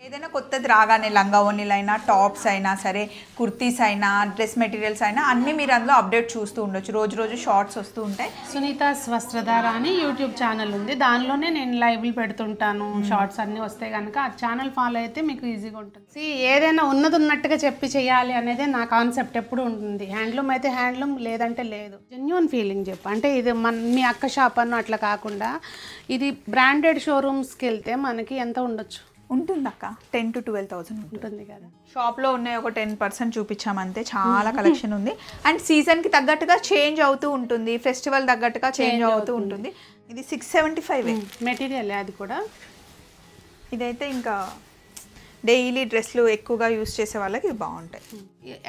ఏదైనా కొత్తది రాగానే లంగా ఓణీలైనా టాప్స్ అయినా సరే కుర్తీస్ అయినా డ్రెస్ మెటీరియల్స్ అయినా అన్నీ మీరు అందులో అప్డేట్ చూస్తూ ఉండొచ్చు. రోజు రోజు షార్ట్స్ వస్తూ ఉంటాయి. సునీతాస్ వస్త్రధార అని యూట్యూబ్ ఛానల్ ఉంది, దానిలోనే నేను లైవ్లు పెడుతుంటాను. షార్ట్స్ అన్నీ వస్తాయి కనుక ఆ ఛానల్ ఫాలో అయితే మీకు ఈజీగా ఉంటుంది. ఏదైనా ఉన్నది ఉన్నట్టుగా చెప్పి చేయాలి అనేది నా కాన్సెప్ట్ ఎప్పుడు ఉంటుంది. హ్యాండ్లూమ్ అయితే హ్యాండ్లూమ్, లేదంటే లేదు. జెన్యూన్ ఫీలింగ్ చెప్పు. అంటే ఇది మీ అక్క షాప్ అన్న అట్లా కాకుండా ఇది బ్రాండెడ్ షోరూమ్స్కి వెళ్తే మనకి ఎంత ఉండొచ్చు ఉంటుంది అక్క, 10,000 to 12,000 ఉంటుంది కదా. షాప్లో ఉన్నాయి ఒక 10% చూపించామంతే. చాలా కలెక్షన్ ఉంది అండ్ సీజన్కి తగ్గట్టుగా చేంజ్ అవుతూ ఉంటుంది, ఫెస్టివల్ తగ్గట్టుగా చేంజ్ అవుతూ ఉంటుంది. ఇది 675 మెటీరియల్ అది కూడా. ఇదైతే ఇంకా డైలీ డ్రెస్లు ఎక్కువగా యూస్ చేసే వాళ్ళకి ఇవి బాగుంటాయి.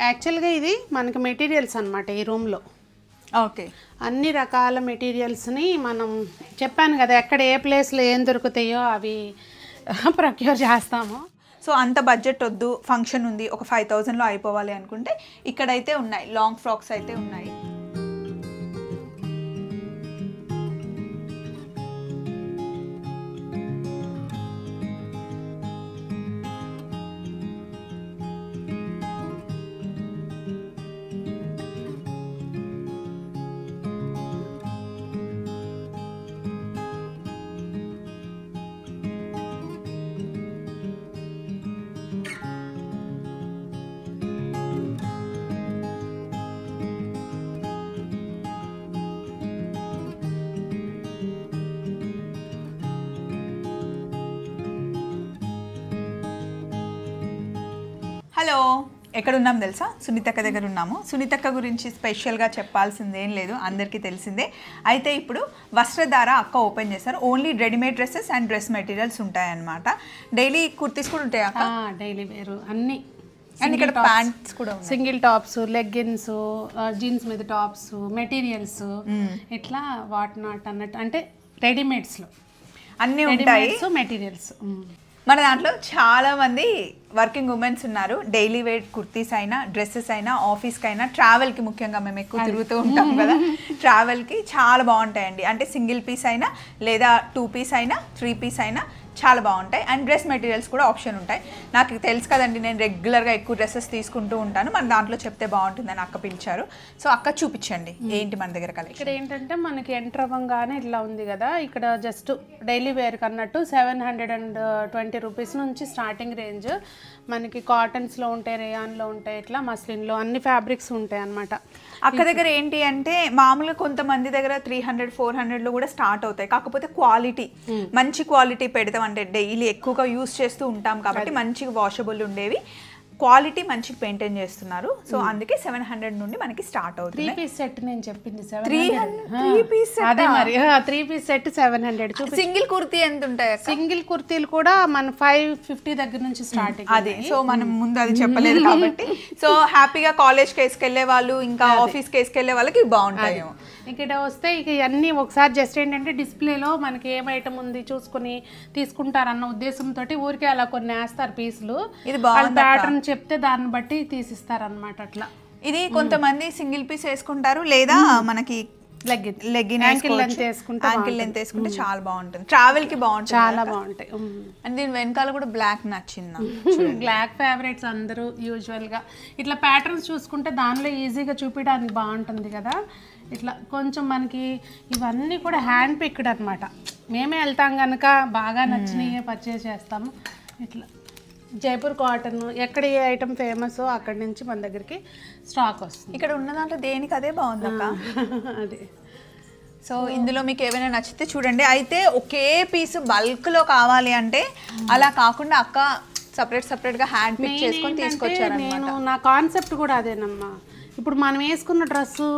యాక్చువల్గా ఇది మనకి మెటీరియల్స్ అనమాట. ఈ రూమ్లో ఓకే అన్ని రకాల మెటీరియల్స్ని మనం చెప్పాను కదా, ఎక్కడ ఏ ప్లేస్లో ఏం దొరుకుతాయో అవి ప్రొక్యూర్ చేస్తాము. సో అంత బడ్జెట్ వద్దు, ఫంక్షన్ ఉంది, ఒక 5,000లో అయిపోవాలి అనుకుంటే ఇక్కడైతే ఉన్నాయి. లాంగ్ ఫ్రాక్స్ అయితే ఉన్నాయి. హలో, ఎక్కడున్నాం తెలుసా? సునీతక్క దగ్గర ఉన్నాము. సునీతక్క గురించి స్పెషల్గా చెప్పాల్సింది ఏం లేదు, అందరికీ తెలిసిందే. అయితే ఇప్పుడు వస్త్రధార అక్క ఓపెన్ చేశారు. Only readymade dresses and dress materials ఉంటాయన్నమాట. డైలీ కుర్తీస్ కూడా ఉంటాయి అక్క, డైలీ వేరు అన్నీ. అండ్ ఇక్కడ ప్యాంట్స్ కూడా సింగిల్ టాప్స్, లెగ్గిన్స్, జీన్స్ మీద టాప్స్, మెటీరియల్స్ ఇట్లా వాట్ నాట్ అన్నట్టు, అంటే రెడీమేడ్స్లో అన్నీ ఉంటాయి మెటీరియల్స్. మన దాంట్లో చాలా మంది వర్కింగ్ ఉమెన్స్ ఉన్నారు. డైలీ వేర్ కుర్తీస్ అయినా డ్రెస్సెస్ అయినా ఆఫీస్కి అయినా ట్రావెల్కి, ముఖ్యంగా మేము ఎక్కువ తిరుగుతూ ఉంటాం కదా, ట్రావెల్కి చాలా బాగుంటాయండి. అంటే సింగిల్ పీస్ అయినా లేదా 2 పీస్ అయినా 3 పీస్ అయినా చాలా బాగుంటాయి. అండ్ డ్రెస్ మెటీరియల్స్ కూడా ఆప్షన్ ఉంటాయి. నాకు తెలుసు కదండి, నేను రెగ్యులర్గా ఎక్కువ డ్రెస్సెస్ తీసుకుంటూ ఉంటాను. మన దాంట్లో చెప్తే బాగుంటుందని అక్క పిలిచారు. సో అక్క చూపించండి ఏంటి మన దగ్గర కలెక్షన్. ఇక్కడ ఏంటంటే మనకి ఎంటర్ అవ్వగానే ఇట్లా ఉంది కదా, ఇక్కడ జస్ట్ డైలీ వేర్కి అన్నట్టు 720 రూపీస్ నుంచి స్టార్టింగ్ రేంజ్. మనకి కాటన్స్లో ఉంటాయి, రేయాన్లో ఉంటాయి, ఇట్లా మస్లిన్లో అన్ని ఫ్యాబ్రిక్స్ ఉంటాయి అన్నమాట. అక్క దగ్గర ఏంటి అంటే మామూలుగా కొంతమంది దగ్గర 300, 400లో కూడా స్టార్ట్ అవుతాయి. కాకపోతే క్వాలిటీ, మంచి క్వాలిటీ పెడతాం. అంటే డైలీ ఎక్కువగా యూస్ చేస్తూ ఉంటాం కాబట్టి మంచిగా వాషబుల్ ఉండేవి, క్వాలిటీ మంచిగా మెయింటైన్ చేస్తున్నారు. సో అందుకే 700 నుండి మనకి స్టార్ట్ అవుతుంది. 3 పీస్ సెట్ నేను చెప్పింది 3 పీస్ అదే మరి 3 పీస్ సెట్ 700. సింగిల్ కుర్తీ ఎంత ఉంటాయి? సింగిల్ కుర్తీలు కూడా మన 550 దగ్గర నుంచి స్టార్టింగ్. అదే, సో మనం ముందు అది చెప్పలేదు కాబట్టి సో హ్యాపీగా కాలేజ్కి వేసుకెళ్లే వాళ్ళు, ఇంకా ఆఫీస్కి వేసుకెళ్లే వాళ్ళకి బాగుంటాయి. ఇక్కడ వస్తే ఇక అన్నీ ఒకసారి జస్ట్ ఏంటంటే డిస్ప్లేలో మనకి ఏం ఐటమ్ ఉంది చూసుకుని తీసుకుంటారన్న ఉద్దేశంతో ఊరికే అలా కొన్ని వేస్తారు పీసులు. ఇది ప్యాటర్న్ చెప్తే దాన్ని బట్టి తీసిస్తారనమాట. అట్లా ఇది కొంతమంది సింగిల్ పీస్ వేసుకుంటారు, లేదా మనకి లెగ్గిన్ యాంకిల్ లెంత్ వేసుకుంటే చాలా బాగుంటుంది. ట్రావెల్ కి బాగుంటుంది, చాలా బాగుంటాయి. అండ్ దీని వెనకాల కూడా బ్లాక్ నచ్చింది. బ్లాక్ ఫేవరెట్స్ అందరూ యూజువల్ గా. ఇట్లా ప్యాటర్న్స్ చూసుకుంటే దానిలో ఈజీగా చూపించడానికి బాగుంటుంది కదా. ఇట్లా కొంచెం మనకి ఇవన్నీ కూడా హ్యాండ్ పిక్డ్ అనమాట. మేమే వెళ్తాం కనుక బాగా నచ్చినవి పర్చేస్ చేస్తాము. ఇట్లా జైపూర్ కాటన్, ఎక్కడ ఏ ఐటమ్ ఫేమస్ అక్కడి నుంచి మన దగ్గరికి స్టాక్ వస్తుంది. ఇక్కడ ఉన్న దాంట్లో దేనికి అదే బాగుంది అక్క. అదే. సో ఇందులో మీకు ఏమైనా నచ్చితే చూడండి. అయితే ఒకే పీస్ బల్క్లో కావాలి అంటే అలా కాకుండా అక్క సపరేట్గా హ్యాండ్ పిక్ చేసుకొని తీసుకొచ్చారు. నేను నా కాన్సెప్ట్ కూడా అదేనమ్మా. ఇప్పుడు మనం వేసుకున్న డ్రెస్సు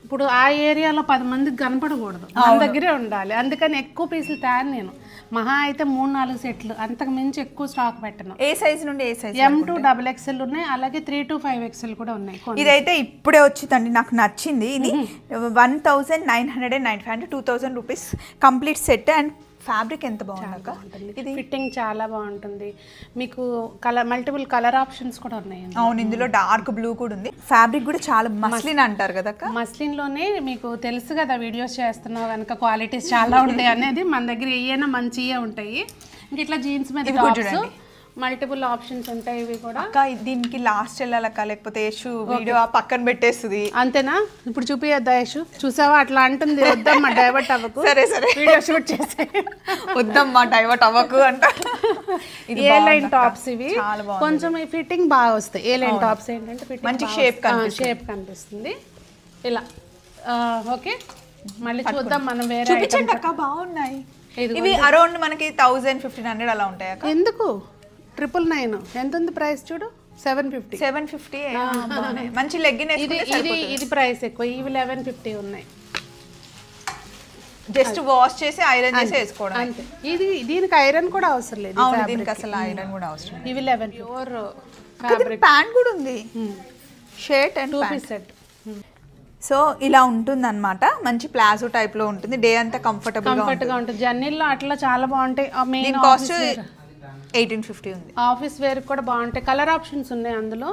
ఇప్పుడు ఆ ఏరియాలో 10 మందికి కనపడకూడదు, మన దగ్గరే ఉండాలి. అందుకని ఎక్కువ పీసులు తయారు నేను. మహా అయితే 3-4 సెట్లు, అంతకు మించి ఎక్కువ స్టాక్ పెట్టను. ఏ సైజ్ నుండి ఏ సైజ్? M to XXL ఉన్నాయి, అలాగే 3 to 5XL కూడా ఉన్నాయి. ఇదైతే ఇప్పుడే వచ్చిందండి, నాకు నచ్చింది. ఇది 1995 అంటే 2000 rupees complete set. And fabric ఎంత బాగుంటుంది, ఇది ఫిట్టింగ్ చాలా బాగుంటుంది. మీకు కలర్ మల్టిపుల్ కలర్ ఆప్షన్స్ కూడా ఉన్నాయి. అవును, ఇందులో డార్క్ బ్లూ కూడా ఉంది. ఫ్యాబ్రిక్ కూడా చాలా మస్లిన్ అంటారు కదా. మస్లిన్ లోనే మీకు తెలుసు కదా, వీడియోస్ చేస్తున్నావు కనుక క్వాలిటీస్ చాలా ఉంటాయి అనేది. మన దగ్గర ఏమైనా మంచిగా ఉంటాయి. ఇంక ఇట్లా జీన్స్ మీద టాప్స్ మల్టిపుల్ ఆప్షన్స్ ఉంటాయి ఇవి కూడా. అక్క దీనికి లాస్ట్ వెళ్ళాలక్క, లేకపోతే యశు వీడియో పక్కన పెట్టేస్తుంది. అంతేనా? ఇప్పుడు చూపియద్దా యశు? చూసావా అట్లా అంటుంది, వద్దమ్మా డైవర్ట్ అవ్వకు, సరే సరే వీడియో షూట్ చేసే, వద్దమ్మా డైవర్ట్ అవ్వకు అంట. ఏ లైన్ టాప్స్ ఇవి కొంచెం ఈ ఫిట్టింగ్ బాగా వస్తాయి. ఏ లైన్ టాప్స్ ఏంటంటే ఫిట్టింగ్ మంచి షేప్ కనిపిస్తుంది ఇలా. ఓకే, మళ్ళీ చూద్దాం మనం వేరే. చూపించండి అక్క, బాగున్నాయి ఇవి. అరౌండ్ మనకి 1000-1500 అలా ఉంటాయి అక్క. ఎందుకు 999 ఎంత ఉంది ప్రైస్ చూడు, 750. మంచి లెగ్గిన్. ఇది ప్రైస్ ఎక్కువ, ఇవి 1150 ఉన్నాయి. జస్ట్ వాష్ చేసి ఐరన్ చేసి వేసుకోవడం అంతే. ఇది దీనికి ఐరన్ కూడా అవసరం లేదు. అవును, దీనికి అసలు ఐరన్ కూడా అవసరం లేదు. ఇవి 11 ప్యూర్ ఫ్యాబ్రిక్. ప్యాంట్ కూడా ఉంది, shirt and 2 piece set. So ఇలా ఉంటుంది అనమాట. మంచి ప్లాజో టైప్ లో ఉంటుంది. డే అంతా కంఫర్టబుల్ గా ఉంటుంది. జర్నీలో అట్లా చాలా బాగుంటాయి. మెయిన్ కాస్ట్ 1850 ఉంది. ఆఫీస్ వేర్ కూడా బాగుంటాయి. కలర్ ఆప్షన్స్ ఉన్నాయి అందులో.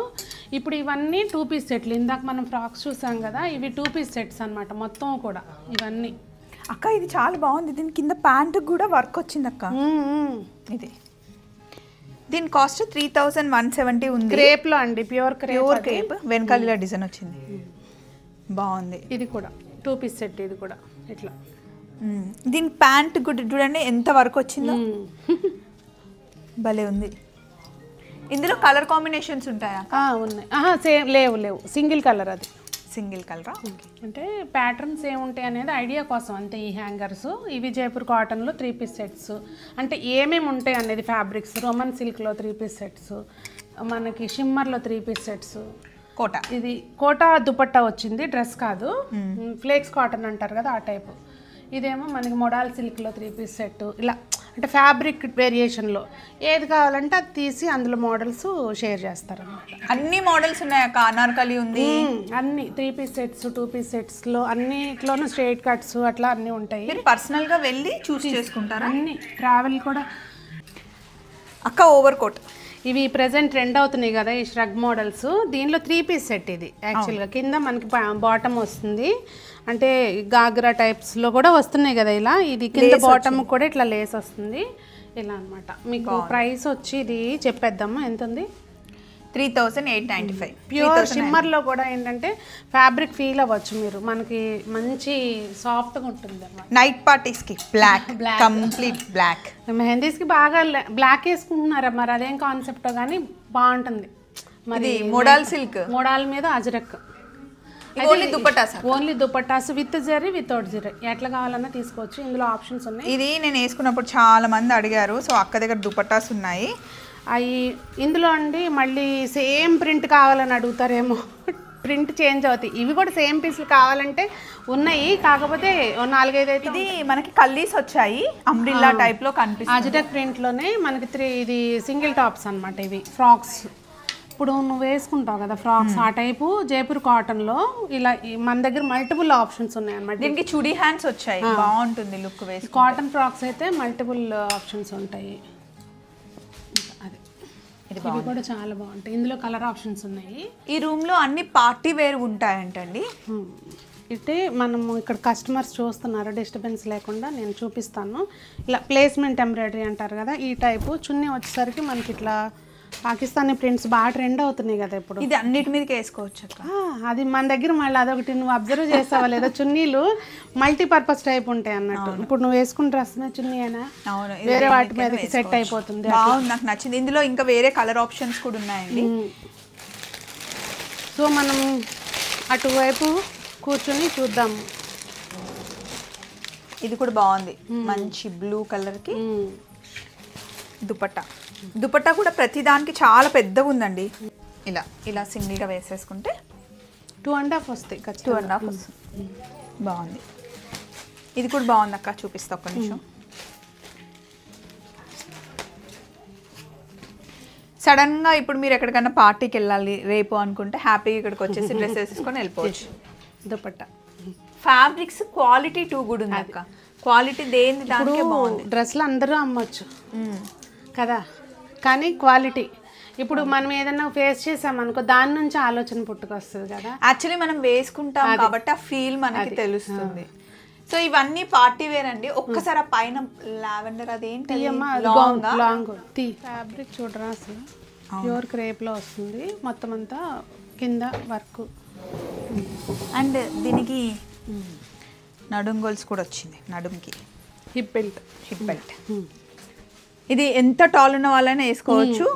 ఇప్పుడు ఇవన్నీ 2 పీస్ సెట్లు. ఇందాక మనం ఫ్రాక్స్ చూసాం కదా, ఇవి 2 పీస్ సెట్స్ అన్నమాట మొత్తం కూడా ఇవన్నీ. అక్క ఇది చాలా బాగుంది. దీని కింద ప్యాంట్ కూడా వర్క్ వచ్చింది అక్క. ఇది దీని కాస్ట్ 3170 ఉంది. క్రేప్ లో అండి, ప్యూర్ క్రేప్. వెనకాల ఇలా డిజైన్ వచ్చింది, బాగుంది. ఇది కూడా 2 పీస్ సెట్. ఇది కూడా ఇట్లా. దీని ప్యాంట్ కూడా చూడండి ఎంత వర్క్ వచ్చిందో, భలే ఉంది. ఇందులో కలర్ కాంబినేషన్స్ ఉంటాయా? ఉన్నాయి. సేమ్ లేవు, సింగిల్ కలర్. అది సింగిల్ కలరా? అంటే ప్యాటర్న్స్ ఏముంటాయి అనేది ఐడియా కోసం అంతే. ఈ హ్యాంగర్స్ ఇవి జైపూర్ కాటన్లో 3 పీస్ సెట్స్. అంటే ఏమేమి ఉంటాయి అనేది ఫ్యాబ్రిక్స్. రోమన్ సిల్క్లో 3 పీస్ సెట్స్, మనకి షిమ్మర్లో 3 పీస్ సెట్స్. కోటా, ఇది కోటా దుపట్టా వచ్చింది, డ్రెస్ కాదు. ఫ్లేక్స్ కాటన్ అంటారు కదా ఆ టైపు. ఇదేమో మనకి మొడాల్ సిల్క్లో 3 పీస్ సెట్. ఇలా అంటే ఫ్యాబ్రిక్ వేరియేషన్లో ఏది కావాలంటే అది తీసి అందులో మోడల్స్ షేర్ చేస్తారు అన్నమాట. అన్ని మోడల్స్ ఉన్నాయక్క. అనార్కలి ఉంది, అన్ని 3 పీస్ సెట్స్, 2 పీస్ సెట్స్లో అన్నిట్లోనూ స్ట్రైట్ కట్స్ అట్లా అన్నీ ఉంటాయి. మీరు పర్సనల్గా వెళ్ళి చూస్ చేసుకుంటారా? అన్ని ట్రావెల్ కూడా. అక్క ఓవర్ కోట్ ఇవి ప్రెసెంట్ ట్రెండ్ అవుతున్నాయి కదా ఈ ష్రగ్ మోడల్స్. దీనిలో 3 పీస్ సెట్. ఇది యాక్చువల్గా కింద మనకి బాటమ్ వస్తుంది, అంటే గాగ్రా టైప్స్లో కూడా వస్తున్నాయి కదా ఇలా. ఇది కింద బాటమ్ కూడా ఇట్లా లేస్ వస్తుంది ఇలా అనమాట. మీకు ప్రైస్ వచ్చి ఇది చెప్పేద్దాము ఎంత ఉంది. 3895. ప్యూర్ షిమ్మర్లో కూడా ఏంటంటే ఫ్యాబ్రిక్ ఫీల్ అవ్వచ్చు మీరు. మనకి మంచి సాఫ్ట్గా ఉంటుంది అన్నమాట. నైట్ పార్టీస్కి బ్లాక్, కంప్లీట్ బ్లాక్. మెహందీస్కి బాగా బ్లాక్ వేసుకుంటున్నారా మరి, అదేం కాన్సెప్టో కానీ బాగుంటుంది. మరి మోడల్ సిల్క్, మోడల్ మీద ajrakh. Only dupattas, only dupattas with zari without zari ఎట్లా కావాలన్నా తీసుకోవచ్చు. ఇందులో ఆప్షన్స్ ఉన్నాయి. ఇది నేను వేసుకున్నప్పుడు చాలా మంది అడిగారు. సో అక్క దగ్గర దుపట్టాస్ ఉన్నాయి. అవి ఇందులో అండి మళ్ళీ సేమ్ ప్రింట్ కావాలని అడుగుతారేమో, ప్రింట్ చేంజ్ అవుతాయి. ఇవి కూడా సేమ్ పీసులు కావాలంటే ఉన్నాయి, కాకపోతే 4-5 అయితే. ఇది మనకి కల్లీస్ వచ్చాయి, అంబ్రిల్లా టైప్లో కనిపిస్తుంది. అజిటెక్ ప్రింట్లోనే మనకి 3 ఇది సింగిల్ టాప్స్ అనమాట. ఇవి ఫ్రాక్స్. ఇప్పుడు నువ్వు వేసుకుంటావు కదా ఫ్రాక్స్, ఆ టైపు జైపూర్ కాటన్లో ఇలా మన దగ్గర మల్టిపుల్ ఆప్షన్స్ ఉన్నాయి అనమాట. దీనికి చుడీ హ్యాండ్స్ వచ్చాయి, బాగుంటుంది లుక్. వేసి కాటన్ ఫ్రాక్స్ అయితే మల్టిపుల్ ఆప్షన్స్ ఉంటాయి. ఇది కూడా చాలా బాగుంటాయి. ఇందులో కలర్ ఆప్షన్స్ ఉన్నాయి. ఈ రూమ్లో అన్ని పార్టీ వేర్ ఉంటాయంటండి. అయితే మనము ఇక్కడ కస్టమర్స్ చూస్తున్నారు, డిస్టర్బెన్స్ లేకుండా నేను చూపిస్తాను. ఇలా ప్లేస్మెంట్ ఎంబ్రాయిడరీ అంటారు కదా, ఈ టైపు చున్నీ వచ్చేసరికి మనకి ఇట్లా పాకిస్తానీ ప్రింట్స్ బాగా ట్రెండ్ అవుతున్నాయి కదా ఇప్పుడు. ఇది అన్నిటి మీదకి వేసుకోవచ్చు. అది మన దగ్గర మళ్ళీ అదొకటి నువ్వు అబ్జర్వ్ చేసావా లేదా, చున్నీలు మల్టీపర్పస్ టైప్ ఉంటాయి అన్నట్టు. ఇప్పుడు నువ్వు వేసుకున్న డ్రెస్ మీద చున్నీ అయినా వేరే వాటి మీద సెట్ అయిపోతుంది. బాగుంది, నాకు నచ్చింది. ఇందులో ఇంకా వేరే కలర్ ఆప్షన్స్ కూడా ఉన్నాయండి. సో మనం అటువైపు కూర్చొని చూద్దాము. ఇది కూడా బాగుంది, మంచి బ్లూ కలర్కి దుపట్టా. దుపట్టా కూడా ప్రతి దానికి చాలా పెద్దగా ఉందండి. ఇలా ఇలా సింగిల్గా వేసేసుకుంటే 2.5 వస్తాయి. 2.5 వస్తుంది. బాగుంది. ఇది కూడా బాగుంది అక్క, చూపిస్తా ఒక్క నిమిషం. సడన్గా ఇప్పుడు మీరు ఎక్కడికైనా పార్టీకి వెళ్ళాలి రేపు అనుకుంటే హ్యాపీగా ఇక్కడికి వచ్చేసి డ్రెస్ వేసేసుకొని వెళ్ళిపోవచ్చు. దుపట్టా ఫ్యాబ్రిక్స్ క్వాలిటీ టూ కూడా ఉంది అక్క. క్వాలిటీ దేని దానికే బాగుంది. డ్రెస్లు అందరూ అమ్మొచ్చు కదా, కానీ క్వాలిటీ ఇప్పుడు మనం ఏదైనా ఫేస్ చేసామనుకో దాని నుంచి ఆలోచన పుట్టుకొస్తుంది కదా. యాక్చువల్లీ మనం వేసుకుంటాం కాబట్టి ఆ ఫీల్ మనకి తెలుస్తుంది. సో ఇవన్నీ పార్టీ వేర్ అండి. ఒక్కసారి ఆ పైన లావెండర్ అదేంటి లాంగ్ ఫ్యాబ్రిక్ చూడరా అసలు ప్యూర్ క్రేప్ లో వస్తుంది మొత్తం అంతా కింద వర్క్. అండ్ దీనికి నడుం గోల్స్ కూడా వచ్చింది, నడుంకి హిప్ బెల్ట్. ఇది ఎంత టాల్ ఉన్న వాళ్ళైనా వేసుకోవచ్చు.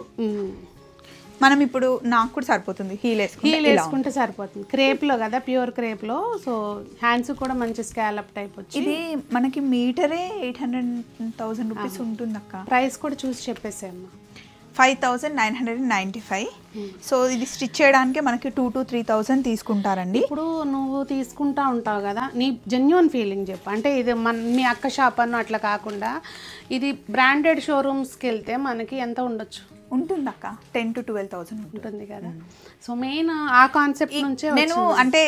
మనం ఇప్పుడు నాకు కూడా సరిపోతుంది, హీల్ వేసుకుంటే సరిపోతుంది. క్రేప్ లో కదా, ప్యూర్ క్రేప్ లో. సో హ్యాండ్స్ కూడా మంచి స్కాలప్ టైప్ వచ్చి. ఇది మనకి మీటరే 800,000 రూపీస్ ఉంటుంది అక్క. ప్రైస్ కూడా చూసి చెప్పేసామ్మా, 5,995. సో ఇది స్టిచ్ చేయడానికి మనకి 2,000 to 3,000 తీసుకుంటారండి. ఇప్పుడు నువ్వు తీసుకుంటా ఉంటావు కదా, నీ జెన్యున్ ఫీలింగ్ చెప్పు. అంటే ఇది మీ అక్క షాప్ అన్న అట్లా కాకుండా ఇది బ్రాండెడ్ షోరూమ్స్కి వెళ్తే మనకి ఎంత ఉండొచ్చు? ఉంటుంది అక్క, 10,000 to 12,000 ఉంటుంది కదా. సో మెయిన్ ఆ కాన్సెప్ట్ నుంచే నేను అంటే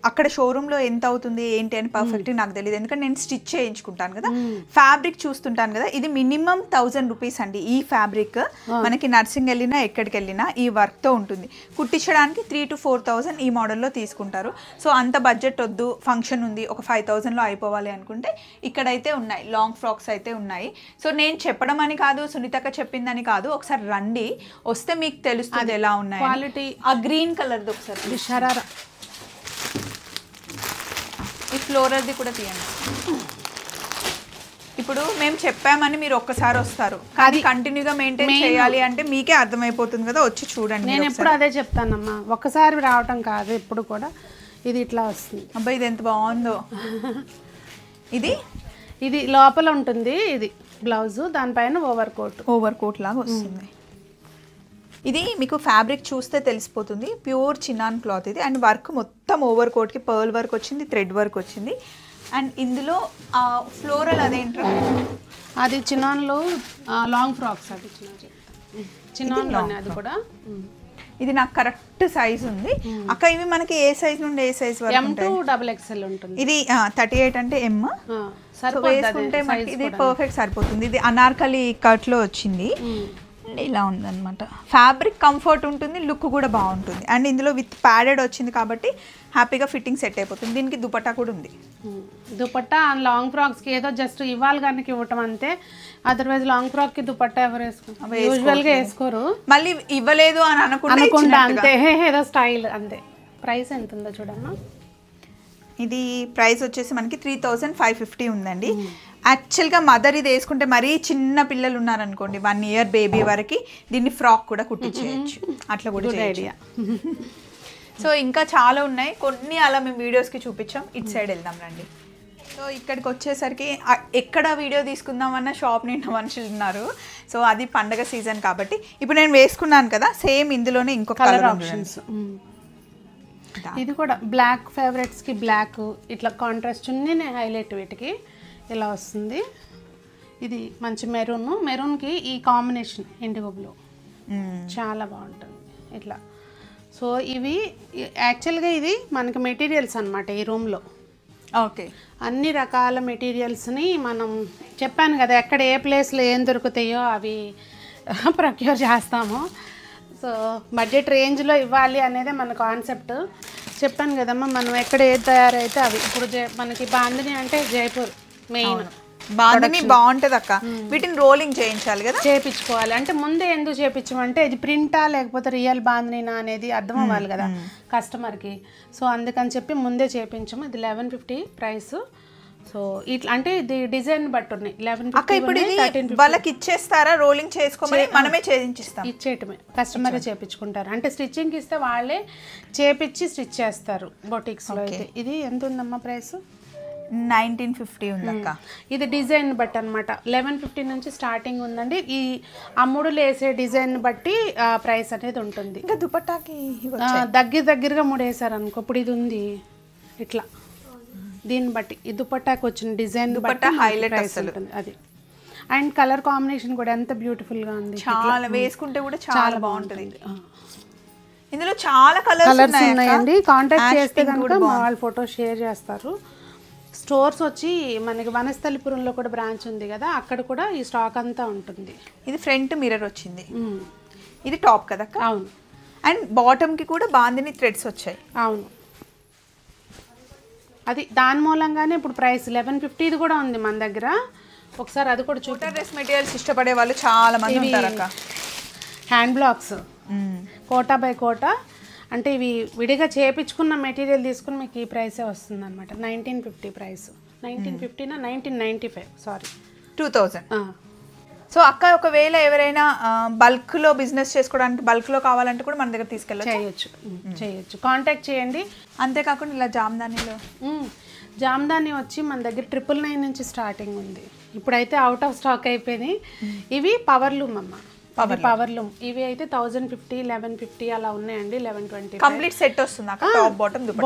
అక్కడ షోరూంలో ఎంత అవుతుంది ఏంటి అని పర్ఫెక్ట్ నాకు తెలియదు, ఎందుకంటే నేను స్టిచ్ చేయించుకుంటాను కదా, ఫ్యాబ్రిక్ చూస్తుంటాను కదా. ఇది మినిమం 1,000 రూపీస్ అండి. ఈ ఫ్యాబ్రిక్ మనకి నర్సింగ్ వెళ్ళినా ఎక్కడికి వెళ్ళినా ఈ వర్క్తో ఉంటుంది. కుట్టించడానికి 3,000 to 4,000 ఈ మోడల్లో తీసుకుంటారు. సో అంత బడ్జెట్ వద్దు, ఫంక్షన్ ఉంది, ఒక 5,000లో అయిపోవాలి అనుకుంటే ఇక్కడైతే ఉన్నాయి, లాంగ్ ఫ్రాక్స్ అయితే ఉన్నాయి. సో నేను చెప్పడం అని కాదు, సునీతక్క చెప్పిందని కాదు, ఒకసారి రండి, వస్తే మీకు తెలుస్తుంది ఎలా ఉన్నాయి క్వాలిటీ. ఆ గ్రీన్ కలర్ది ఒకసారి షరారా, ఈ ఫ్లోరల్ది కూడా తీయండి. ఇప్పుడు మేము చెప్పామని మీరు ఒక్కసారి వస్తారు, కానీ కంటిన్యూగా మెయింటైన్ చేయాలి అంటే మీకే అర్థమైపోతుంది కదా, వచ్చి చూడండి. నేను ఎప్పుడు అదే చెప్తానమ్మా, ఒక్కసారి రావటం కాదు ఎప్పుడు కూడా. ఇది ఇట్లా వస్తుంది. అబ్బాయి ఇది ఎంత బాగుందో. ఇది లోపల ఉంటుంది, ఇది బ్లౌజ్, దానిపైన ఓవర్ కోట్ లాగా వస్తుంది. ఇది మీకు ఫ్యాబ్రిక్ చూస్తే తెలిసిపోతుంది, ప్యూర్ చినాన్ క్లాత్ ఇది. అండ్ వర్క్ మొత్తం ఓవర్ కోట్కి పర్ల్ వర్క్ వచ్చింది, థ్రెడ్ వర్క్ వచ్చింది. అండ్ ఇందులో ఫ్లోరల్ అదేంటో అది చినాన్లో లాంగ్ ఫ్రాక్స్, అది చినాన్లో అది కూడా. ఇది నాకు కరెక్ట్ సైజ్ ఉంది అక్క. ఇవి మనకి ఏ సైజ్ నుండి ఏ సైజ్ వరకు ఉంటాయి? XXL ఉంటుంది. ఇది 38 అంటే M వేసుకుంటే మనకి ఇది పర్ఫెక్ట్ సరిపోతుంది. ఇది అనార్కలి కట్ లో వచ్చింది, ఇలా ఉందన్నమాట. ఫ్యాబ్రిక్ కంఫర్ట్ ఉంటుంది, లుక్ కూడా బాగుంటుంది. అండ్ ఇందులో విత్ ప్యాడెడ్ వచ్చింది కాబట్టి హ్యాపీగా ఫిట్టింగ్ సెట్ అయిపోతుంది. దీనికి దుపట్టా కూడా ఉంది. దుపట్టా లాంగ్ ఫ్రాక్స్కి ఏదో జస్ట్ ఇవ్వాలి కనుక ఇవ్వటం అంతే. అదర్వైజ్ లాంగ్ ఫ్రాక్కి దుపట్టా ఎవరు వేసుకోరు, యూజువల్గా వేసుకోరు. మళ్ళీ ఇవ్వలేదు అని అనుకుంటా అంతే, ఏదో స్టైల్ అంతే. ప్రైస్ ఎంత ఉందో చూడమ్మా. ఇది ప్రైస్ వచ్చేసి మనకి 3,550 ఉందండి. యాక్చువల్గా మదర్ ఇది వేసుకుంటే మరీ చిన్న పిల్లలు ఉన్నారనుకోండి, 1 year బేబీ వరకు దీన్ని ఫ్రాక్ కూడా కుట్టించేయచ్చు, అట్లా కూడా ఐడియా. సో ఇంకా చాలా ఉన్నాయి, కొన్ని అలా మేము వీడియోస్కి చూపించాం. ఇటు సైడ్ వెళ్దాం రండి. సో ఇక్కడికి వచ్చేసరికి ఎక్కడ వీడియో తీసుకుందామన్న షాప్ నిండా మనుషులు ఉన్నారు. సో అది పండగ సీజన్ కాబట్టి ఇప్పుడు నేను వేసుకున్నాను కదా, సేమ్ ఇందులోనే ఇంకొక కలర్ ఆప్షన్స్. ఇది కూడా బ్లాక్ ఫేవరెట్స్కి బ్లాక్, ఇట్లా కాంట్రాస్ట్ చున్నీనే హైలైట్ వీటికి ఇలా వస్తుంది. ఇది మంచి మెరూన్కి ఈ కాంబినేషన్ ఇండిగో బ్లూ చాలా బాగుంటుంది ఇట్లా. సో ఇవి యాక్చువల్గా ఇది మనకి మెటీరియల్స్ అనమాట ఈ రూమ్లో. ఓకే, అన్ని రకాల మెటీరియల్స్ని మనం చెప్పాను కదా, ఎక్కడ ఏ ప్లేస్లో ఏం దొరుకుతాయో అవి ప్రొక్యూర్ చేస్తాము. సో బడ్జెట్ రేంజ్లో ఇవ్వాలి అనేది మన కాన్సెప్ట్. చెప్పాను కదమ్మా, మనం ఎక్కడ ఏది తయారైతే అవి. ఇప్పుడు మనకి బాందిని అంటే జైపూర్ మెయిన్ బాందిని బాగుంటుంది అక్క. వీటిని రోలింగ్ చేయించాలి కదా, చేయించుకోవాలి. అంటే ముందే ఎందుకు చేయించమంటే ఇది ప్రింటా లేకపోతే రియల్ బాందినినా అనేది అర్థం అవ్వాలి కదా కస్టమర్కి. సో అందుకని చెప్పి ముందే చేయించాము. ఇది 1150 ప్రైస్. సో ఇట్లా అంటే ఇది డిజైన్ బట్టి ఉన్నాయి. 1150 వాళ్ళకి ఇచ్చేస్తారా రోలింగ్ చేసుకోమని? మనమే చేయించిస్తాం, ఇచ్చేయటమే, కస్టమరే చేయించుకుంటారు. అంటే స్టిచ్చింగ్కి ఇస్తే వాళ్ళే చేపించి స్టిచ్ చేస్తారు బొటిక్స్లో అయితే. ఇది ఎంత ఉందమ్మా ప్రైస్? 1950 ఉందక్క. ఇది డిజైన్ బట్టి అనమాట. 1150 నుంచి స్టార్టింగ్ ఉందండి. ఈ అమ్ముడులు వేసే డిజైన్ బట్టి ప్రైస్ అనేది ఉంటుంది. ఇంకా దుపట్టాకి దగ్గరగా 3 వేసారు అనుకో. ఇప్పుడు ఇది ఉంది ఇట్లా, దీన్ని బట్టి ఈ దుపట్టాకి వచ్చిన డిజైన్ దుపట్టా హైలైట్ ఉంటుంది అది. అండ్ కలర్ కాంబినేషన్ కూడా ఎంత బ్యూటిఫుల్గా ఉంది, చాలా వేసుకుంటే కూడా చాలా బాగుంటుంది. ఇందులో చాలా కలర్స్ ఉన్నాయండి. కాంటాక్ట్ చేస్తే కనుక వాళ్ళ ఫోటో షేర్ చేస్తారు. స్టోర్స్ వచ్చి మనకి వనస్థలిపురంలో కూడా బ్రాంచ్ ఉంది కదా, అక్కడ కూడా ఈ స్టాక్ అంతా ఉంటుంది. ఇది ఫ్రంట్ మిర్రర్ వచ్చింది, ఇది టాప్ కదా. అవును. అండ్ బాటమ్కి కూడా బాందిని థ్రెడ్స్ వచ్చాయి. అవును, అది దాని మూలంగానే ఇప్పుడు ప్రైస్ 1150 ఇది కూడా ఉంది మన దగ్గర. ఒకసారి అది కూడా కోటా డ్రెస్ మెటీరియల్స్ ఇష్టపడే వాళ్ళు చాలా మంది ఉంటారు అక్క. Hand blocks Kota by Kota అంటే ఇవి విడిగా చేపించుకున్న మెటీరియల్ తీసుకుని మీకు ఈ ప్రైసే వస్తుంది అనమాట. 1950 ప్రైస్. 1950 1995 సారీ 2000. సో అక్క ఒకవేళ ఎవరైనా బల్క్లో బిజినెస్ చేసుకోవడానికి బల్క్లో కావాలంటే కూడా మన దగ్గర చేయొచ్చు కాంటాక్ట్ చేయండి. అంతేకాకుండా ఇలా జామ్దాని వచ్చి మన దగ్గర 999 నుంచి స్టార్టింగ్ ఉంది. ఇప్పుడైతే అవుట్ ఆఫ్ స్టాక్ అయిపోయినాయి. ఇవి పవర్ లూమ్ అమ్మ, పవర్ లూమ్. ఇవి అయితే 1050 1150 అలా ఉన్నాయండి. 1120 కంప్లీట్ సెట్ వస్తుంది అక్క. టాప్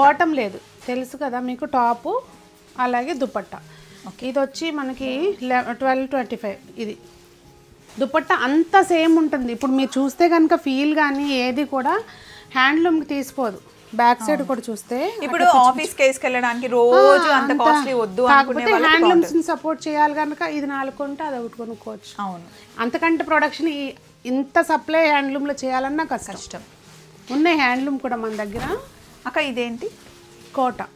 బాటమ్ లేదు తెలుసు కదా మీకు, టాపు అలాగే దుపట్టా. ఇది వచ్చి మనకి 1225. ఇది దుపట్టా అంతా సేమ్ ఉంటుంది. ఇప్పుడు మీరు చూస్తే కనుక ఫీల్ కానీ ఏది కూడా హ్యాండ్లూమ్కి తీసిపోదు. బ్యాక్ సైడ్ కూడా చూస్తే ఇప్పుడు ఆఫీస్ కేసుకి వెళ్ళడానికి రోజు అంత కాస్ట్లీ వద్దు అనుకునే వాళ్ళకి హ్యాండ్లూమ్స్ ని సపోర్ట్ చేయాలి కనుక ఇది 4 కొంటే అది ఒకటి కొనుక్కోవచ్చు. అవును. అంతకంటే ప్రొడక్షన్ ఇంత సప్లై హ్యాండ్లూమ్ లో చేయాలన్నా కష్టం. ఉన్నాయి హ్యాండ్లూమ్ కూడా మన దగ్గర. అక్క ఇదేంటి? కోటా.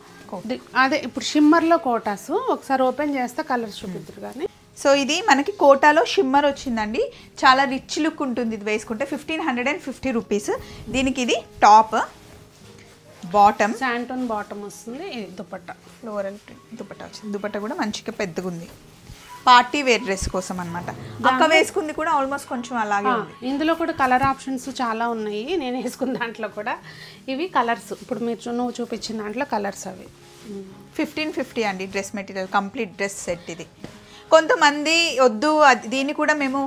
అదే ఇప్పుడు షిమ్మర్ లో కోటాస్. ఒకసారి ఓపెన్ చేస్తే కలర్స్ చూపిద్దరు కానీ. సో ఇది మనకి కోటాలో షిమ్మర్ వచ్చిందండి. చాలా రిచ్ లుక్ ఉంటుంది ఇది వేసుకుంటే. 1550 రూపీస్. దీనికి ఇది టాప్, బాటమ్ శాంటోన్ బాటమ్ వస్తుంది. ఇది దుపట్టా, ఫ్లోరల్ దుపట్టా వచ్చింది. దుపట్టా కూడా మంచిగా పెద్దగా ఉంది. పార్టీ వేర్ డ్రెస్ కోసం అనమాట. అక్క వేసుకుంది కూడా ఆల్మోస్ట్ కొంచెం అలాగే ఉంది. ఇందులో కూడా కలర్ ఆప్షన్స్ చాలా ఉన్నాయి. నేను వేసుకున్న దాంట్లో కూడా ఇవి కలర్స్. ఇప్పుడు నువ్వు చూపించిన దాంట్లో కలర్స్ అవి. 1550 అండి dress material. Complete dress set ఇది. కొంతమంది వద్దు దీన్ని కూడా మేము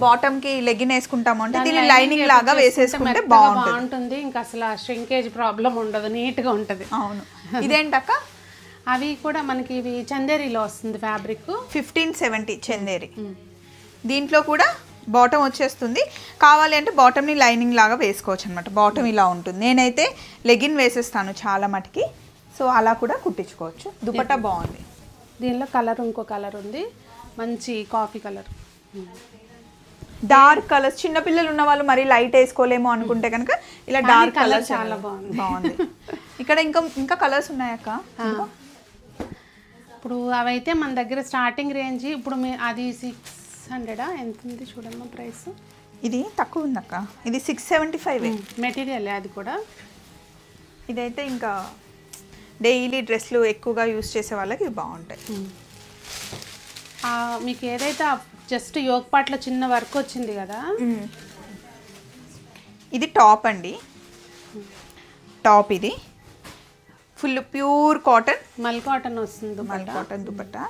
బాటమ్కి లెగ్గిన్ వేసుకుంటాము అంటే దీన్ని లైనింగ్ లాగా వేసేసుకుంటే బాగుంటుంది. ఇంకా అసలు ష్రింకేజ్ ప్రాబ్లం ఉండదు, నీట్గా ఉంటుంది. అవును. ఇదేంటక్క? అవి కూడా మనకి ఇవి చందేరిలో వస్తుంది ఫ్యాబ్రిక్. 1570 చందేరి. దీంట్లో కూడా బాటమ్ వచ్చేస్తుంది. కావాలి అంటే బాటమ్ని లైనింగ్ లాగా వేసుకోవచ్చు అనమాట. బాటమ్ ఇలా ఉంటుంది. నేనైతే లెగ్గిన్ వేసేస్తాను చాలా మటుకి. సో అలా కూడా కుట్టించుకోవచ్చు. దుపట్టా బాగుంది. దీనిలో కలర్ ఇంకో కలర్ ఉంది, మంచి కాఫీ కలర్. డార్క్ కలర్స్ చిన్నపిల్లలు ఉన్న వాళ్ళు మరి లైట్ వేసుకోలేమో అనుకుంటే కనుక ఇలా డార్క్ కలర్ చాలా బాగుంది. ఇక్కడ ఇంకా కలర్స్ ఉన్నాయక్క. ఇప్పుడు అవైతే మన దగ్గర స్టార్టింగ్ రేంజ్ ఇప్పుడు అది 600 ఎంత ఉంది చూడమ్మా ప్రైస్. ఇది తక్కువ ఉందక్క. ఇది 675 మెటీరియల్. అది కూడా ఇదైతే ఇంకా డైలీ డ్రెస్లు ఎక్కువగా యూస్ చేసే వాళ్ళకి బాగుంటాయి. మీకు ఏదైతే జస్ట్ యోగ్ పార్ట్లో చిన్న వర్క్ వచ్చింది కదా, ఇది టాప్ అండి. టాప్ ఇది ఫుల్ ప్యూర్ కాటన్, మల్ కాటన్ వస్తుంది. మల్ కాటన్ దుపట్టా.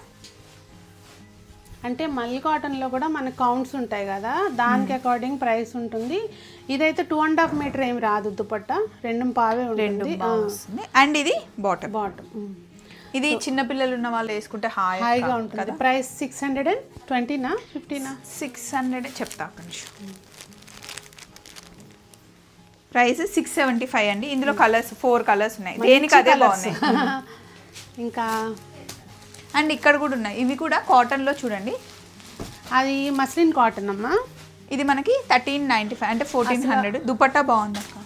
అంటే మల్ కాటన్లో కూడా మనకు కౌంట్స్ ఉంటాయి కదా, దానికి అకార్డింగ్ ప్రైస్ ఉంటుంది. ఇదైతే 2.5 మీటర్ ఏమి రాదు దుపట్టా, 2.5 ఉంటుంది. అండ్ ఇది బాటమ్. ఇది చిన్న పిల్లలు ఉన్న వాళ్ళు వేసుకుంటే హాయిగా ఉంటుంది. ప్రైస్ 620నా 50నా? 600 చెప్తా కొంచెం. ప్రైస్ 675 అండి. ఇందులో కలర్స్ 4 కలర్స్ ఉన్నాయి. దేనికి అదే బాగున్నాయి. ఇంకా అండ్ ఇక్కడ కూడా ఉన్నాయి. ఇవి కూడా కాటన్లో చూడండి. అది మస్లిన్ కాటన్ అమ్మా. ఇది మనకి 1395 అంటే 1400. దుపట్టా బాగుంది అక్క.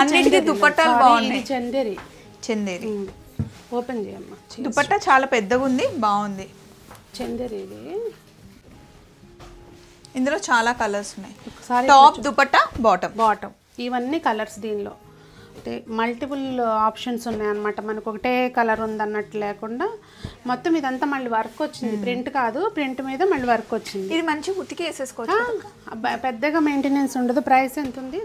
అన్నిటికీ దుపట్టాలు బాగున్నాయి. చందేరి ఓపెన్ చేయమ్మా. దుపట్టా చాలా పెద్దగా ఉంది, బాగుంది. చందేరి. ఇందులో చాలా కలర్స్ ఉన్నాయి. Top, dupatta, bottom. ఇవన్నీ కలర్స్. దీనిలో అంటే మల్టిపుల్ ఆప్షన్స్ ఉన్నాయన్నమాట. మనకు ఒకటే కలర్ ఉందన్నట్టు లేకుండా మొత్తం ఇదంతా మళ్ళీ వర్క్ వచ్చింది. ప్రింట్ కాదు, ప్రింట్ మీద మళ్ళీ వర్క్ వచ్చింది. ఇది మంచి ఉతికి వేసేసుకోవచ్చు. పెద్దగా మెయింటెనెన్స్ ఉండదు. ప్రైస్ ఎంత ఉంది?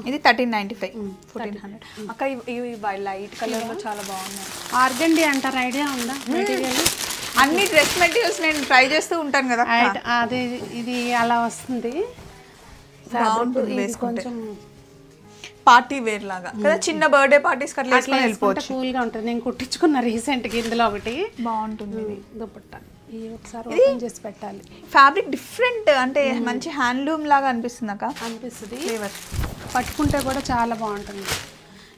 ఇది 1395 1400. అక్క ఇవి లైట్ కలర్లో చాలా బాగున్నాయి. ఆర్గండి అంటారు, ఐడియా ఉందా? మెటీరియల్ అన్ని డ్రెస్ మెటీరియల్స్ నేను ట్రై చేస్తూ ఉంటాను కదా. అదే ఇది అలా వస్తుంది. కొంచెం పార్టీ వేర్ లాగా కదా, చిన్న బర్త్డే పార్టీస్ అట్లా వేసుకొని వెళ్ళిపోవచ్చు. కూల్గా ఉంటుంది. నేను కుట్టించుకున్న రీసెంట్గా ఇందులో ఒకటి బాగుంటుంది. దుపట్టా ఒకసారి ఓపెన్ చేసి పెట్టాలి. ఫ్యాబ్రిక్ డిఫరెంట్ అంటే మంచి హ్యాండ్లూమ్ లాగా అనిపిస్తుంది అక్క. అనిపిస్తుంది. పట్టుకుంటే కూడా చాలా బాగుంటుంది.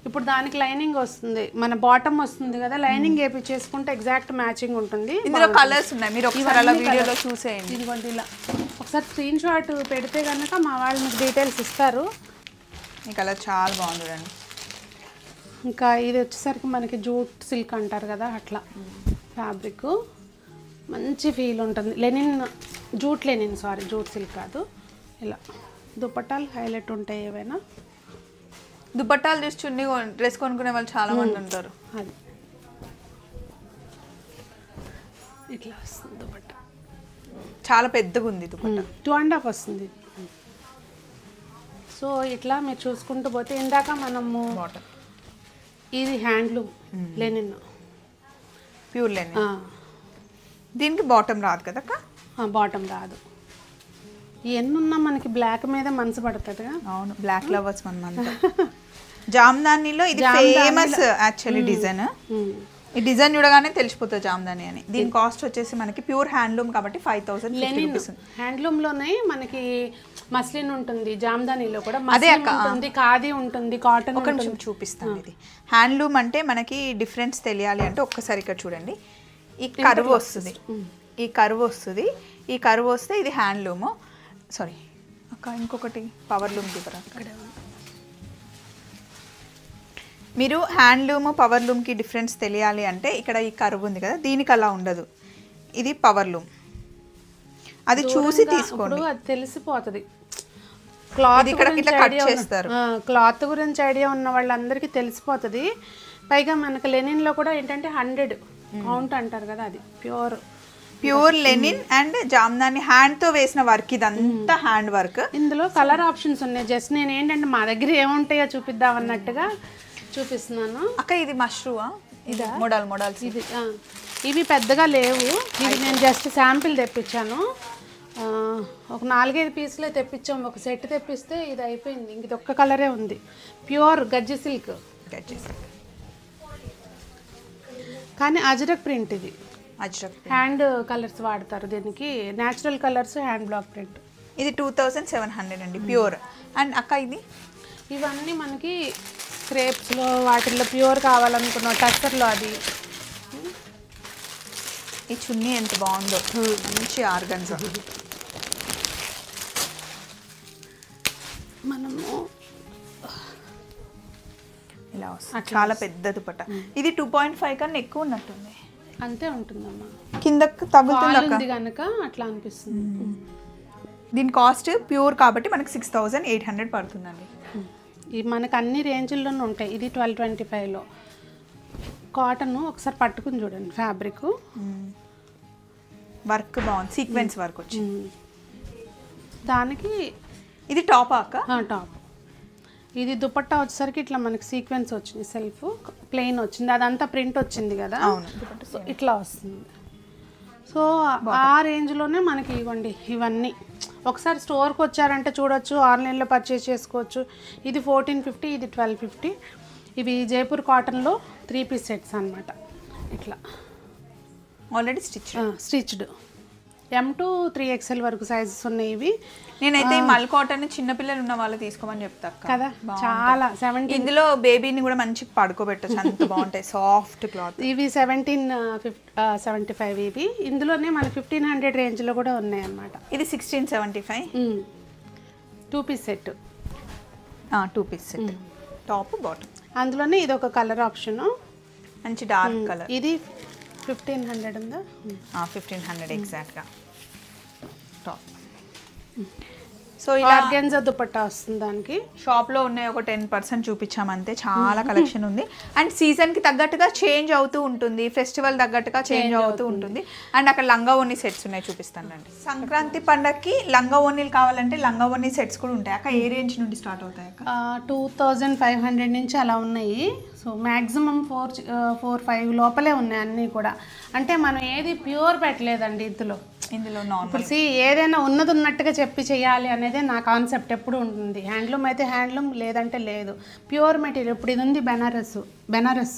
ఇప్పుడు దానికి లైనింగ్ వస్తుంది, మన బాటమ్ వస్తుంది కదా, లైనింగ్ వేపించేసుకుంటే ఎగ్జాక్ట్ మ్యాచింగ్ ఉంటుంది. ఇందులో కలర్స్ ఉన్నాయి, మీరు ఒకసారి అలా వీడియోలో చూసేయండి. ఇదిగోండి ఇలా ఒకసారి స్క్రీన్ షాట్ పెడితే కనుక మా వాళ్ళు మీకు డీటెయిల్స్ ఇస్తారు. ఈ కలర్ చాలా బాగుంది. ఇంకా ఇది వచ్చేసరికి మనకి జూట్ సిల్క్ అంటారు కదా, అట్లా ఫ్యాబ్రిక్ మంచి ఫీల్ ఉంటుంది. Linen, jute linen, sorry jute silk కాదు. ఇలా దుపట్టాలు హైలైట్ ఉంటాయి ఏవైనా. దుపట్టాలు చూసి చున్నీ డ్రెస్ కొనుక్కునే వాళ్ళు చాలా మంది ఉంటారు. అది ఇట్లా వస్తుంది దుపట్టా, చాలా పెద్దగా ఉంది దుపట్టా. 2.5 వస్తుంది. సో ఇట్లా మీరు చూసుకుంటూ పోతే ఇందాక మనము బాటమ్, ఇది హ్యాండ్లూమ్ లెనిన్, ప్యూర్ లెనిన్. దీనికి బాటమ్ రాదు కదా అక్క? బాటమ్ రాదు. ఎన్నున్నా మనకి బ్లాక్ మీద మనసు పడుతుందిగా. అవును, బ్లాక్ లవర్స్ మనమంతా. జామ్దానిలో ఇది ఫేమస్ యాక్చువల్లీ డిజైన్. ఈ డిజైన్ చూడగానే తెలిసిపోతుంది జామ్దాని అని. దీని కాస్ట్ వచ్చేసి మనకి ప్యూర్ హ్యాండ్లూమ్ కాబట్టి 5,050 రూపీస్. హ్యాండ్లూమ్లోనే మనకి మస్లిన్ ఉంటుంది, జామ్దానిలో కూడా మస్లిన్ ఉంటుంది, ఖాదీ ఉంటుంది, కాటన్. ఒక నిమిషం చూపిస్తాను. ఇది హ్యాండ్లూమ్ అంటే మనకి డిఫరెన్స్ తెలియాలి అంటే ఒక్కసారి ఇక్కడ చూడండి. ఈ కర్వ్ వస్తుంది, ఈ కర్వ్ వస్తుంది, ఈ కర్వ్ వస్తే ఇది హ్యాండ్లూమ్. సారీ అక్క, ఇంకొకటి పవర్ లూమ్ దిపరా. మీరు హ్యాండ్లూమ్ పవర్ లూమ్కి డిఫరెన్స్ తెలియాలి అంటే ఇక్కడ ఈ కర్వ్ ఉంది కదా, దీనికి అలా ఉండదు. ఇది పవర్ లూమ్, అది చూసి తీసుకోండి, అది తెలిసిపోతుంది. క్లాత్ ఇట్లా కట్ చేస్తారు. క్లాత్ గురించి ఐడియా ఉన్న వాళ్ళందరికీ తెలిసిపోతుంది. పైగా మనకి లెనిన్లో కూడా ఏంటంటే 100 కౌంట్ అంటారు కదా, అది ప్యూర్ లెనిన్ అండ్ జామ్దాని హ్యాండ్తో వేసిన వర్క్. ఇదంతా హ్యాండ్ వర్క్. ఇందులో కలర్ ఆప్షన్స్ ఉన్నాయి. జస్ట్ నేను ఏంటంటే మా దగ్గర ఏముంటాయో చూపిద్దాం అన్నట్టుగా చూపిస్తున్నాను. అక్క ఇది మష్రూవా? ఇదా మోడల్స్? ఇది ఇవి పెద్దగా లేవు. ఇది నేను జస్ట్ శాంపిల్ తెప్పించాను. ఒక 4-5 పీసులే తెప్పించాము. ఒక సెట్ తెప్పిస్తే ఇది అయిపోయింది. ఇంక ఇది ఒక్క కలరే ఉంది. ప్యూర్ గజ్జి సిల్క్, కానీ అజ్రక్ ప్రింట్. ఇది హ్యాండ్ కలర్స్ వాడతారు దీనికి. Natural colours, hand black print. ఇది 2,700 అండి ప్యూర్. అండ్ అక్క ఇది ఇవన్నీ మనకి క్రేప్స్లో వాటిల్లో ప్యూర్ కావాలనుకున్న టస్సర్లో. అది ఈ చున్నీ ఎంత బాగుందో, మంచి ఆర్గన్జా. మనము ఇలా వస్తుంది, చాలా పెద్ద దుపట్టా. ఇది 2.5 కన్నా ఎక్కువ ఉన్నట్టుంది. అంతే ఉంటుందమ్మా, కిందకు తగ్గుతుంది కనుక అట్లా అనిపిస్తుంది. దీని కాస్ట్ ప్యూర్ కాబట్టి మనకి 6,800 పడుతుందండి. ఇవి మనకు అన్ని రేంజ్ల్లోనే ఉంటాయి. ఇది 1225లో. కాటన్ ఒకసారి పట్టుకుని చూడండి, ఫ్యాబ్రిక్ వర్క్ బాగుంది, సీక్వెన్స్ వర్క్ వచ్చింది దానికి. ఇది టాప్ అక్క? టాప్. ఇది దుపట్టా వచ్చేసరికి ఇట్లా మనకి సీక్వెన్స్ వచ్చింది, సెల్ఫ్ ప్లెయిన్ వచ్చింది, అదంతా ప్రింట్ వచ్చింది కదా, ఇట్లా వస్తుంది. సో ఆ రేంజ్లోనే మనకి ఇవ్వండి ఇవన్నీ. ఒకసారి స్టోర్కి వచ్చారంటే చూడొచ్చు, ఆన్లైన్లో పర్చేస్ చేసుకోవచ్చు. ఇది 1450, ఇది 1250. ఇవి జైపూర్ కాటన్లో 3 పీస్ సెట్స్ అనమాట. ఇట్లా already stitched. M to 3XL వరకు సైజెస్ ఉన్నాయి ఇవి. నేనైతే ఈ మల్ కాటన్ చిన్నపిల్లలు ఉన్న వాళ్ళు తీసుకోమని చెప్తా కదా, చాలా 17. ఇందులో బేబీని కూడా మంచిగా పడుకోబెట్టచ్చు, అంత బాగుంటాయి, సాఫ్ట్ క్లాత్. ఇవి 1775 ఇవి. ఇందులోనే మన 1500 రేంజ్లో కూడా ఉన్నాయి అన్నమాట. ఇది 1675. 2 piece set. 2 piece set, top bottom. అందులోనే ఇది ఒక కలర్ ఆప్షన్, మంచి డార్క్ కలర్. ఇది 1500 ఉందా? 1500 ఎగ్జాక్ట్గా టాప్. సో ఇలా ఆర్గాన్జా దుపట్టా వస్తుంది దానికి. షాప్లో ఉన్నాయి ఒక 10% చూపించామంతే, చాలా కలెక్షన్ ఉంది. అండ్ సీజన్కి తగ్గట్టుగా చేంజ్ అవుతూ ఉంటుంది, ఫెస్టివల్ తగ్గట్టుగా చేంజ్ అవుతూ ఉంటుంది. అండ్ అక్కడ లంగా ఓణి సెట్స్ ఉన్నాయి, చూపిస్తానండి. సంక్రాంతి పండగకి లంగా ఓణీలు కావాలంటే లంగా ఓణి సెట్స్ కూడా ఉంటాయి అక్క. ఏ రేంజ్ నుండి స్టార్ట్ అవుతాయి అక్క? 2500 నుంచి అలా ఉన్నాయి. సో మ్యాక్సిమం 4-5 లోపలే ఉన్నాయి అన్నీ కూడా. అంటే మనం ఏది ప్యూర్ పెట్టలేదండి ఇందులో నార్మల్. ఏదైనా ఉన్నది ఉన్నట్టుగా చెప్పి చేయాలి అనేది నా కాన్సెప్ట్ ఎప్పుడు ఉంటుంది. హ్యాండ్లూమ్ అయితే హ్యాండ్లూమ్, లేదంటే లేదు. Pure material. ఇప్పుడు ఇది ఉంది బెనారస్.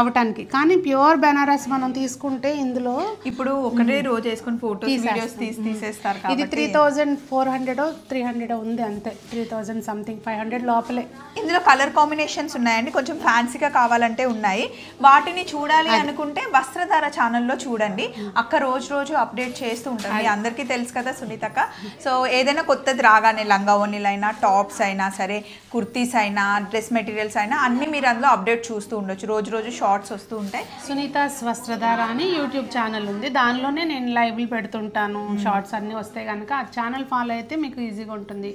అవటానికి. కానీ ప్యూర్ బెనారస్ మనం తీసుకుంటే ఇందులో ఇప్పుడు ఒకటే రోజు వేసుకుని ఫోటోస్ వీడియోస్ తీసేస్తారు ఇది 3400 300 ఉంది అంతే. 3000 సంథింగ్ 500 లోపలే. ఇందులో కలర్ కాంబినేషన్స్ ఉన్నాయండి, కొంచెం ఫ్యాన్సీగా కావాలంటే ఉన్నాయి. వాటిని చూడాలి అనుకుంటే వస్త్రధార ఛానల్లో చూడండి, అక్క రోజు అప్డేట్ చేస్తూ ఉంటుంది. అందరికీ తెలుసు కదా సునీతక్క. సో ఏదైనా కొత్తది రాగానే లంగా ఓణీలైనా టాప్స్ అయినా సరే, కుర్తీస్ అయినా, డ్రెస్ మెటీరియల్స్ అయినా అన్ని మీరు అందులో అప్డేట్ చూస్తూ ఉండొచ్చు. రోజు షార్ట్స్ వస్తూ ఉంటాయి. సునీతాస్ వస్త్రధార అని యూట్యూబ్ ఛానల్ ఉంది, దానిలోనే నేను లైవ్లు పెడుతుంటాను. షార్ట్స్ అన్నీ వస్తాయి కనుక ఆ ఛానల్ ఫాలో అయితే మీకు ఈజీగా ఉంటుంది.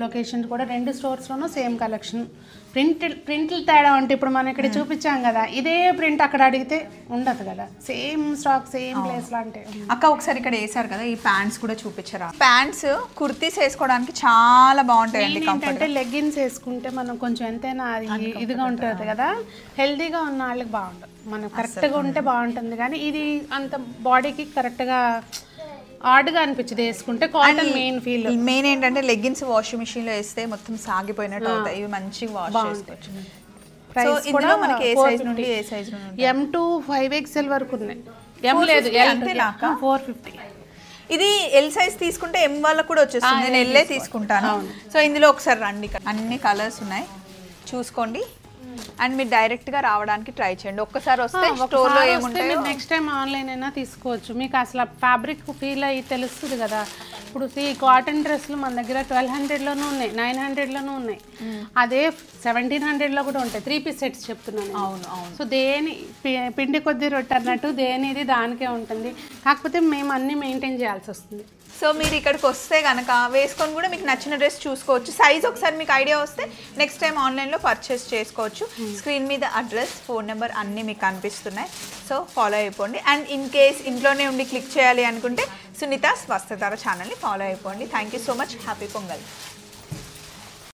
లొకేషన్ కూడా 2 స్టోర్స్లోనూ సేమ్ కలెక్షన్. ప్రింట్లు తేడా అంటే ఇప్పుడు మనం ఇక్కడ చూపించాం కదా, ఇదే ప్రింట్ అక్కడ అడిగితే ఉండదు కదా. సేమ్ స్టాక్ సేమ్ ప్లేస్ లో. అంటే అక్క ఒకసారి ఇక్కడ వేసారు కదా, ఈ ప్యాంట్స్ కూడా చూపించరా? ప్యాంట్స్ కుర్తీస్ వేసుకోవడానికి చాలా బాగుంటాయండి. ఏంటంటే లెగ్గిన్స్ వేసుకుంటే మనం కొంచెం ఎంతైనా అది ఇదిగా ఉంటుంది కదా, హెల్దీగా ఉన్న వాళ్ళకి బాగుంటుంది. మనం కరెక్ట్గా ఉంటే బాగుంటుంది, కానీ ఇది అంత బాడీకి కరెక్ట్గా ఆడ్గా అనిపించింది వేసుకుంటే. కాటన్ మెయిన్ ఏంటంటే లెగ్గిన్స్ వాషింగ్ మిషన్ లో వేస్తే మొత్తం సాగిపోయినట్టు అవుతాయి. ఇవి మంచిగా వాష్ చేసుకోవచ్చు. ప్రైస్ కూడా మనకి ఏ సైజ్ నుండి ఏ సైజ్ నుండి? M to 5XL వరకు ఉన్నాయి. M లేదు, L 450. ఇది ఎల్ సైజ్ తీసుకుంటే M వాళ్ళకు కూడా వచ్చేస్తుంది. నేను ఎల్లే తీసుకుంటాను. సో ఇందులో ఒకసారి రండి, అన్ని కలర్స్ ఉన్నాయి చూసుకోండి. అండ్ మీరు డైరెక్ట్ గా రావడానికి ట్రై చేయండి. ఒక్కసారి వస్తే స్టోర్ లో ఏముంటాయో నెక్స్ట్ టైం ఆన్లైన్ అయినా తీసుకోవచ్చు. మీకు అసలు ఫ్యాబ్రిక్ ఫీల్ అయ్యి తెలుస్తుంది కదా. ఇప్పుడు కాటన్ డ్రెస్లు మన దగ్గర 1200లోనూ ఉన్నాయి, 900లోనూ ఉన్నాయి. అదే 1700లో కూడా ఉంటాయి. 3 పీస్ సెట్స్ చెప్తున్నాను. అవును. సో దేని పిండి కొద్ది రొట్టె అన్నట్టు దేనిది దానికే ఉంటుంది. కాకపోతే మేము అన్ని మెయింటైన్ చేయాల్సి వస్తుంది. సో మీరు ఇక్కడికి వస్తే కనుక వేసుకొని కూడా మీకు నచ్చిన డ్రెస్ చూసుకోవచ్చు. సైజ్ ఒకసారి మీకు ఐడియా వస్తే నెక్స్ట్ టైం ఆన్లైన్లో పర్చేస్ చేసుకోవచ్చు. స్క్రీన్ మీద అడ్రస్, ఫోన్ నెంబర్ అన్నీ మీకు కనిపిస్తున్నాయి. సో ఫాలో అయిపోండి. అండ్ ఇన్ కేస్ ఇంట్లోనే ఉండి క్లిక్ చేయాలి అనుకుంటే సునీతాస్ వస్త్రధార ఛానల్ని ఫాలో అయిపోండి. Thank you so much. Happy pongal.